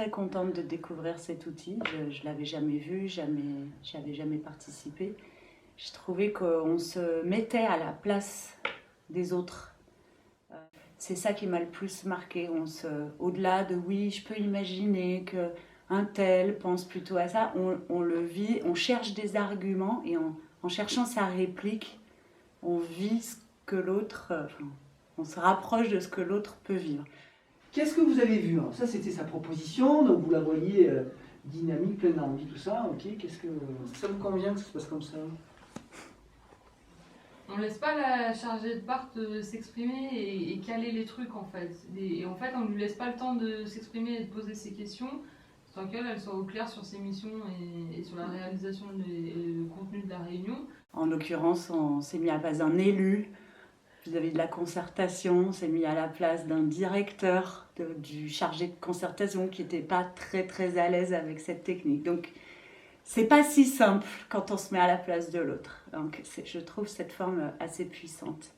très contente de découvrir cet outil. Je ne l'avais jamais vu, j'avais jamais participé. Je trouvais qu'on se mettait à la place des autres. C'est ça qui m'a le plus marqué. Au-delà de oui, je peux imaginer qu'un tel pense plutôt à ça, on le vit, on cherche des arguments et en cherchant sa réplique, on vit ce que l'autre, on se rapproche de ce que l'autre peut vivre. Qu'est-ce que vous avez vu? Alors ça, c'était sa proposition, donc vous la voyez dynamique, pleine d'envie, tout ça. Ok, ça vous convient que ça se passe comme ça? On laisse pas la chargée de part s'exprimer et caler les trucs en fait. Et en fait, on lui laisse pas le temps de s'exprimer et de poser ses questions, sans qu'elle soit au clair sur ses missions et sur la réalisation et le contenu de la réunion. En l'occurrence, on s'est mis à la place d'un élu vis-à-vis de la concertation, on s'est mis à la place d'un directeur, du chargé de concertation qui n'était pas très très à l'aise avec cette technique. Donc, c'est pas si simple quand on se met à la place de l'autre. Donc, je trouve cette forme assez puissante.